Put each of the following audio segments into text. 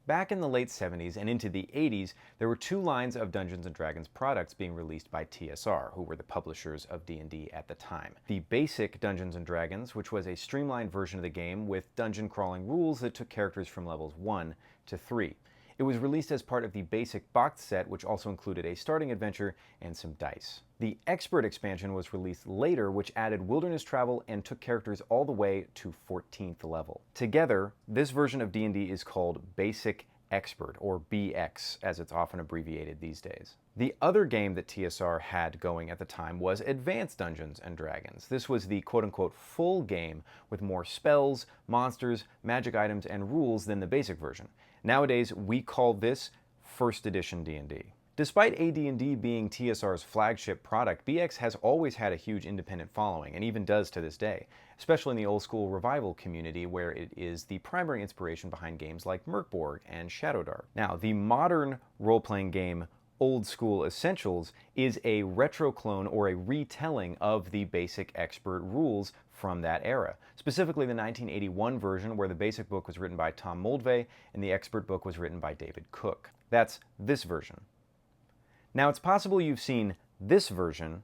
Back in the late 70s and into the 80s, there were two lines of Dungeons & Dragons products being released by TSR, who were the publishers of D&D at the time. The basic Dungeons & Dragons, which was a streamlined version of the game with dungeon crawling rules that took characters from levels 1 to 3. It was released as part of the basic box set, which also included a starting adventure and some dice. The Expert expansion was released later, which added wilderness travel and took characters all the way to 14th level. Together, this version of D&D is called Basic Expert, or BX, as it's often abbreviated these days. The other game that TSR had going at the time was Advanced Dungeons & Dragons. This was the quote-unquote full game with more spells, monsters, magic items, and rules than the basic version. Nowadays, we call this First Edition D&D. Despite AD&D being TSR's flagship product, BX has always had a huge independent following, and even does to this day, especially in the old school revival community where it is the primary inspiration behind games like Merkborg and Shadowdark. Now, the modern role-playing game Old School Essentials is a retro clone or a retelling of the Basic Expert rules from that era. Specifically the 1981 version, where the basic book was written by Tom Moldvay and the expert book was written by David Cook. That's this version. Now, it's possible you've seen this version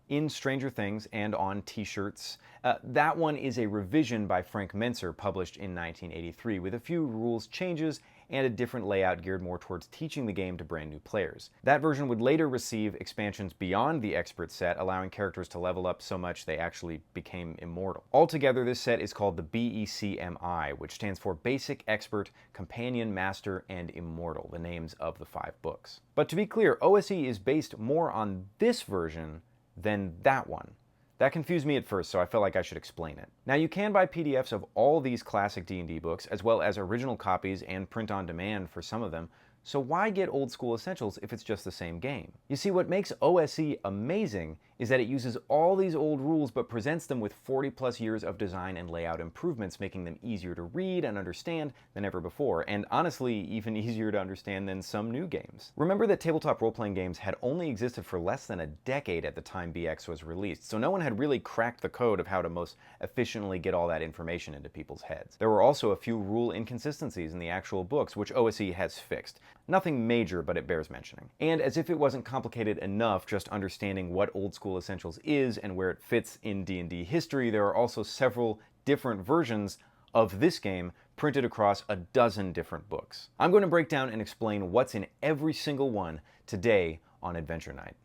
in Stranger Things and on t-shirts. That one is a revision by Frank Mentzer, published in 1983, with a few rules changes and a different layout geared more towards teaching the game to brand new players. That version would later receive expansions beyond the Expert set, allowing characters to level up so much they actually became immortal. Altogether, this set is called the BECMI, which stands for Basic, Expert, Companion, Master, and Immortal, the names of the 5 books. But to be clear, OSE is based more on this version than that one. That confused me at first, so I felt like I should explain it. Now, you can buy PDFs of all these classic D&D books, as well as original copies and print on demand for some of them, so why get Old School Essentials if it's just the same game? You see, what makes OSE amazing is that it uses all these old rules but presents them with 40+ years of design and layout improvements, making them easier to read and understand than ever before, and honestly, even easier to understand than some new games. Remember that tabletop role-playing games had only existed for less than a decade at the time BX was released, so no one had really cracked the code of how to most efficiently get all that information into people's heads. There were also a few rule inconsistencies in the actual books, which OSE has fixed. Nothing major, but it bears mentioning. And as if it wasn't complicated enough just understanding what Old School Essentials is and where it fits in D&D history, there are also several different versions of this game printed across a dozen different books. I'm going to break down and explain what's in every single one today on Adventure Night.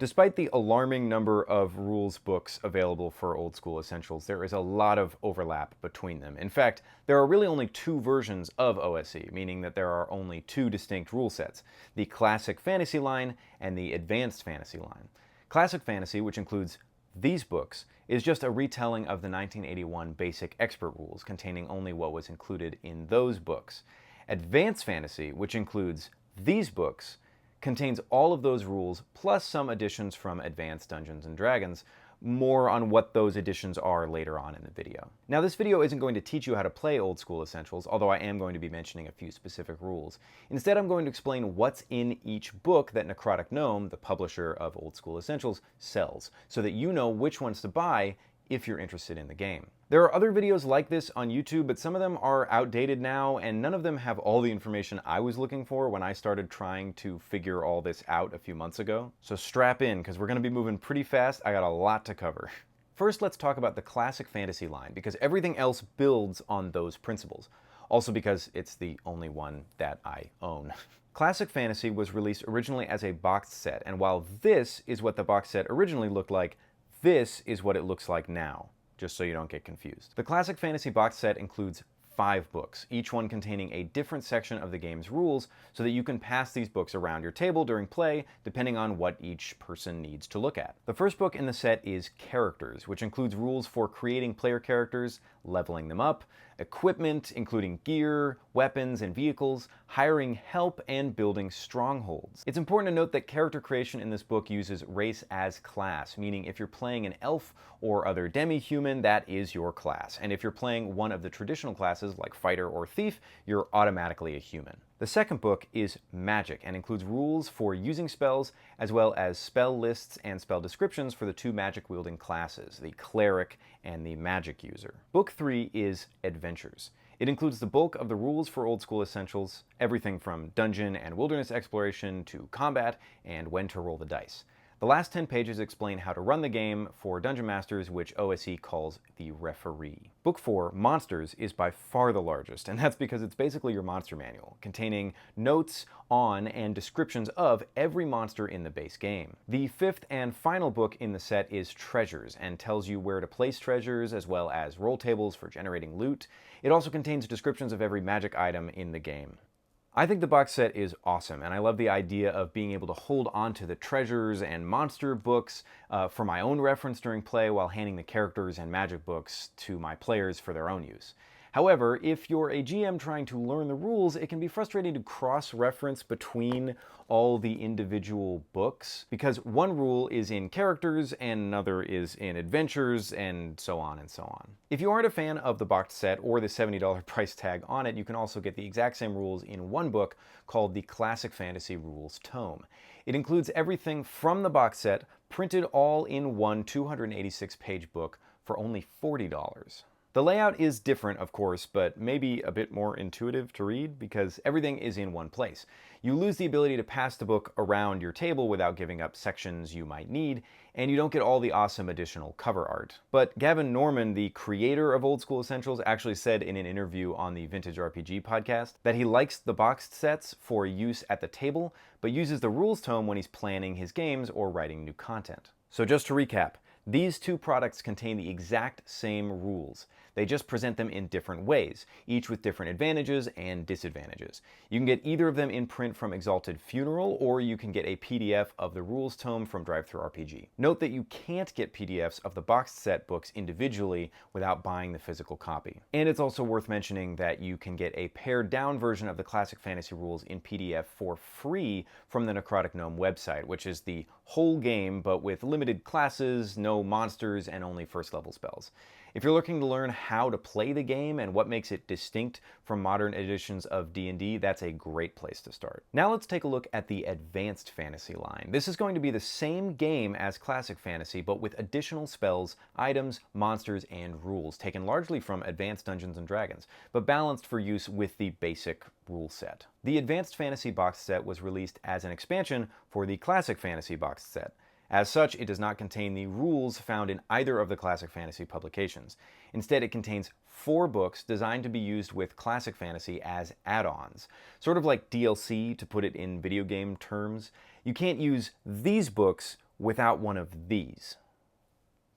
Despite the alarming number of rules books available for Old School Essentials, there is a lot of overlap between them. In fact, there are really only 2 versions of OSE, meaning that there are only 2 distinct rule sets: the Classic Fantasy line and the Advanced Fantasy line. Classic Fantasy, which includes these books, is just a retelling of the 1981 Basic Expert rules, containing only what was included in those books. Advanced Fantasy, which includes these books, contains all of those rules, plus some additions from Advanced Dungeons & Dragons. More on what those additions are later on in the video. Now, this video isn't going to teach you how to play Old School Essentials, although I am going to be mentioning a few specific rules. Instead, I'm going to explain what's in each book that Necrotic Gnome, the publisher of Old School Essentials, sells, so that you know which ones to buy if you're interested in the game. There are other videos like this on YouTube, but some of them are outdated now, and none of them have all the information I was looking for when I started trying to figure all this out a few months ago. So strap in, because we're going to be moving pretty fast. I got a lot to cover. First, let's talk about the Classic Fantasy line, because everything else builds on those principles. Also because it's the only one that I own. Classic Fantasy was released originally as a boxed set, and while this is what the box set originally looked like, this is what it looks like now, just so you don't get confused. The Classic Fantasy box set includes 5 books, each one containing a different section of the game's rules, so that you can pass these books around your table during play, depending on what each person needs to look at. The first book in the set is Characters, which includes rules for creating player characters, leveling them up, equipment, including gear, weapons, and vehicles, hiring help, and building strongholds. It's important to note that character creation in this book uses race as class, meaning if you're playing an elf or other demi-human, that is your class. And if you're playing one of the traditional classes, like fighter or thief, you're automatically a human. The second book is Magic and includes rules for using spells, as well as spell lists and spell descriptions for the two magic-wielding classes, the Cleric and the Magic User. Book 3 is Adventures. It includes the bulk of the rules for Old School Essentials, everything from dungeon and wilderness exploration to combat and when to roll the dice. The last 10 pages explain how to run the game for Dungeon Masters, which OSE calls the referee. Book 4, Monsters, is by far the largest, and that's because it's basically your monster manual, containing notes on and descriptions of every monster in the base game. The fifth and final book in the set is Treasures, and tells you where to place treasures, as well as roll tables for generating loot. It also contains descriptions of every magic item in the game. I think the box set is awesome, and I love the idea of being able to hold on to the treasures and monster books for my own reference during play while handing the characters and magic books to my players for their own use. However, if you're a GM trying to learn the rules, it can be frustrating to cross-reference between all the individual books, because one rule is in characters and another is in adventures, and so on and so on. If you aren't a fan of the boxed set or the $70 price tag on it, you can also get the exact same rules in one book called the Classic Fantasy Rules Tome. It includes everything from the box set, printed all in one 286-page book for only $40. The layout is different, of course, but maybe a bit more intuitive to read because everything is in one place. You lose the ability to pass the book around your table without giving up sections you might need, and you don't get all the awesome additional cover art. But Gavin Norman, the creator of Old School Essentials, actually said in an interview on the Vintage RPG podcast that he likes the boxed sets for use at the table, but uses the rules tome when he's planning his games or writing new content. So just to recap, these two products contain the exact same rules. They just present them in different ways, each with different advantages and disadvantages. You can get either of them in print from Exalted Funeral, or you can get a PDF of the rules tome from DriveThruRPG. Note that you can't get PDFs of the boxed set books individually without buying the physical copy. And it's also worth mentioning that you can get a pared down version of the Classic Fantasy Rules in PDF for free from the Necrotic Gnome website, which is the whole game but with limited classes, no monsters, and only first level spells. If you're looking to learn how to play the game and what makes it distinct from modern editions of D&D, that's a great place to start. Now let's take a look at the Advanced Fantasy line. This is going to be the same game as Classic Fantasy, but with additional spells, items, monsters, and rules, taken largely from Advanced Dungeons & Dragons, but balanced for use with the basic rule set. The Advanced Fantasy box set was released as an expansion for the Classic Fantasy box set. As such, it does not contain the rules found in either of the Classic Fantasy publications. Instead, it contains 4 books designed to be used with Classic Fantasy as add-ons, sort of like DLC to put it in video game terms. You can't use these books without one of these.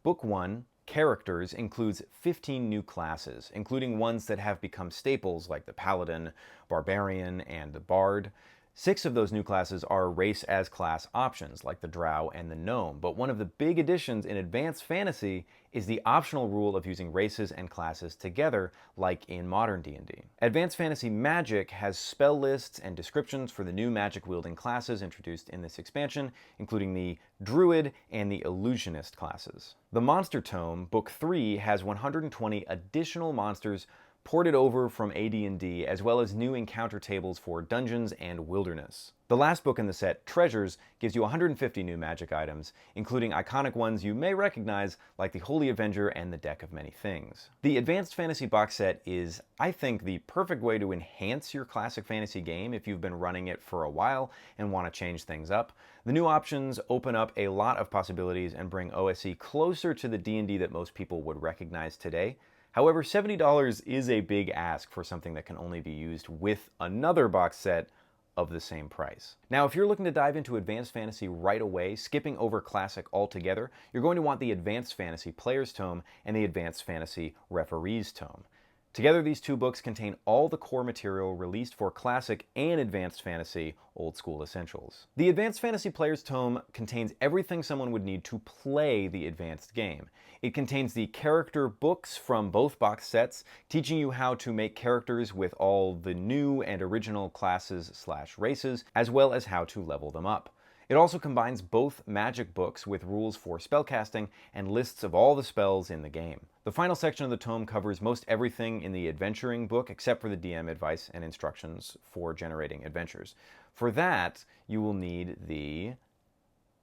Book 1, Characters, includes 15 new classes, including ones that have become staples like the Paladin, Barbarian, and the Bard. 6 of those new classes are race as class options, like the Drow and the Gnome, but one of the big additions in Advanced Fantasy is the optional rule of using races and classes together, like in modern D&D. Advanced Fantasy Magic has spell lists and descriptions for the new magic-wielding classes introduced in this expansion, including the Druid and the Illusionist classes. The Monster Tome, Book 3, has 120 additional monsters ported over from AD&D, as well as new encounter tables for Dungeons and Wilderness. The last book in the set, Treasures, gives you 150 new magic items, including iconic ones you may recognize, like the Holy Avenger and the Deck of Many Things. The Advanced Fantasy box set is, I think, the perfect way to enhance your Classic Fantasy game if you've been running it for a while and want to change things up. The new options open up a lot of possibilities and bring OSE closer to the D&D that most people would recognize today. However, $70 is a big ask for something that can only be used with another box set of the same price. Now, if you're looking to dive into Advanced Fantasy right away, skipping over Classic altogether, you're going to want the Advanced Fantasy Player's Tome and the Advanced Fantasy Referee's Tome. Together, these two books contain all the core material released for Classic and Advanced Fantasy Old School Essentials. The Advanced Fantasy Player's Tome contains everything someone would need to play the advanced game. It contains the character books from both box sets, teaching you how to make characters with all the new and original classes/races, as well as how to level them up. It also combines both magic books with rules for spellcasting and lists of all the spells in the game. The final section of the tome covers most everything in the adventuring book except for the DM advice and instructions for generating adventures. For that, you will need the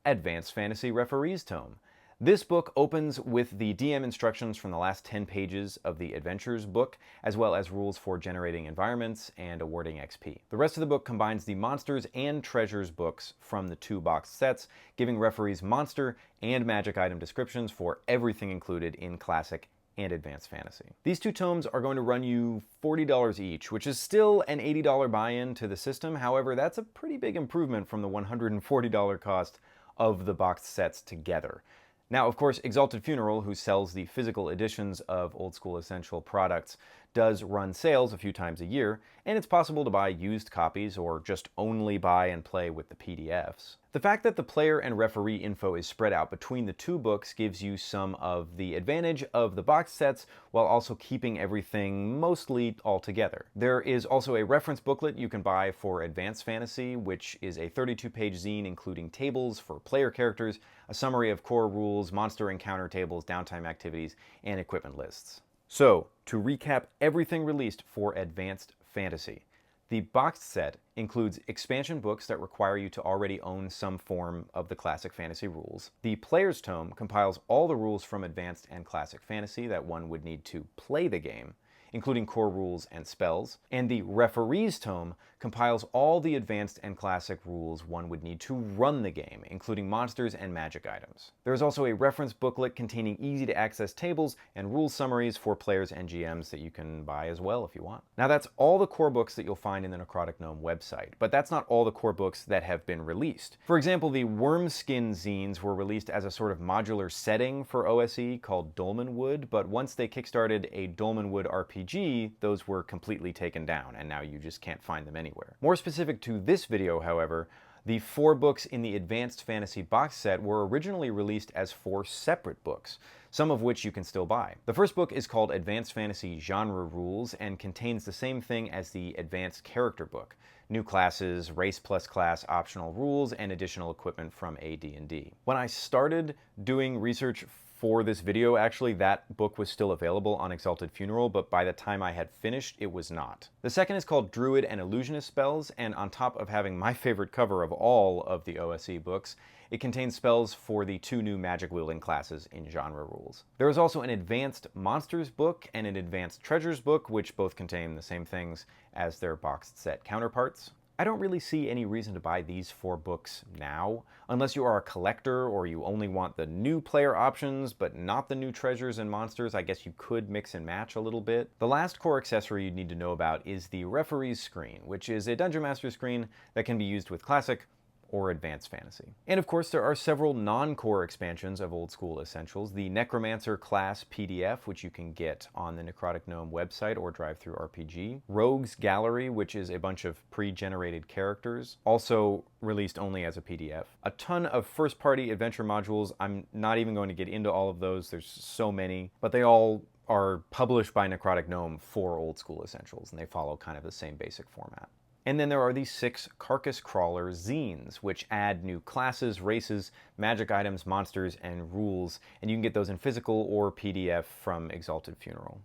Advanced Fantasy Referees Tome. This book opens with the DM instructions from the last 10 pages of the Adventures book, as well as rules for generating environments and awarding XP. The rest of the book combines the Monsters and Treasures books from the 2 boxed sets, giving referees monster and magic item descriptions for everything included in Classic and Advanced Fantasy. These 2 tomes are going to run you $40 each, which is still an $80 buy-in to the system. However, that's a pretty big improvement from the $140 cost of the boxed sets together. Now, of course, Exalted Funeral, who sells the physical editions of Old School Essential products, does run sales a few times a year, and it's possible to buy used copies or just only buy and play with the PDFs. The fact that the player and referee info is spread out between the 2 books gives you some of the advantage of the box sets while also keeping everything mostly all together. There is also a reference booklet you can buy for Advanced Fantasy, which is a 32-page zine including tables for player characters, a summary of core rules, monster encounter tables, downtime activities, and equipment lists. So, to recap everything released for Advanced Fantasy, the boxed set includes expansion books that require you to already own some form of the Classic Fantasy rules. The Player's Tome compiles all the rules from Advanced and Classic Fantasy that one would need to play the game, including core rules and spells. And the Referee's Tome compiles all the Advanced and Classic rules one would need to run the game, including monsters and magic items. There is also a reference booklet containing easy-to-access tables and rule summaries for players and GMs that you can buy as well if you want. Now, that's all the core books that you'll find in the Necrotic Gnome website, but that's not all the core books that have been released. For example, the Wormskin zines were released as a sort of modular setting for OSE called Dolmenwood, but once they kickstarted a Dolmenwood RPG, those were completely taken down, and now you just can't find them anywhere. More specific to this video, however, the 4 books in the Advanced Fantasy box set were originally released as 4 separate books, some of which you can still buy. The first book is called Advanced Fantasy Genre Rules and contains the same thing as the Advanced Character book: new classes, race plus class optional rules, and additional equipment from AD&D. When I started doing research for this video, actually, that book was still available on Exalted Funeral, but by the time I had finished, it was not. The second is called Druid and Illusionist Spells, and on top of having my favorite cover of all of the OSE books, it contains spells for the 2 new magic-wielding classes in Genre Rules. There is also an Advanced Monsters book and an Advanced Treasures book, which both contain the same things as their boxed set counterparts. I don't really see any reason to buy these 4 books now, unless you are a collector or you only want the new player options but not the new treasures and monsters. I guess you could mix and match a little bit. The last core accessory you need to know about is the Referee's Screen, which is a Dungeon Master screen that can be used with Classic or Advanced Fantasy. And of course, there are several non-core expansions of Old School Essentials. The Necromancer class PDF, which you can get on the Necrotic Gnome website or DriveThruRPG. Rogues Gallery, which is a bunch of pre-generated characters, also released only as a PDF. A ton of first-party adventure modules. I'm not even going to get into all of those. There's so many, but they all are published by Necrotic Gnome for Old School Essentials, and they follow kind of the same basic format. And then there are these 6 Carcass Crawler zines, which add new classes, races, magic items, monsters, and rules, and you can get those in physical or PDF from Exalted Funeral.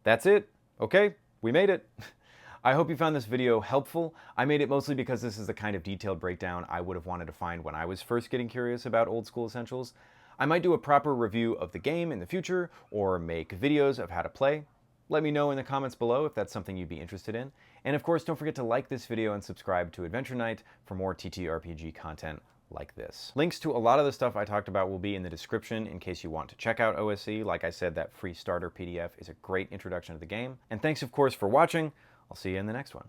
That's it. Okay, we made it. I hope you found this video helpful. I made it mostly because this is the kind of detailed breakdown I would have wanted to find when I was first getting curious about Old School Essentials. I might do a proper review of the game in the future, or make videos of how to play. Let me know in the comments below if that's something you'd be interested in. And of course, don't forget to like this video and subscribe to Adventure Night for more TTRPG content like this. Links to a lot of the stuff I talked about will be in the description in case you want to check out OSE. Like I said, that free starter PDF is a great introduction to the game. And thanks, of course, for watching. I'll see you in the next one.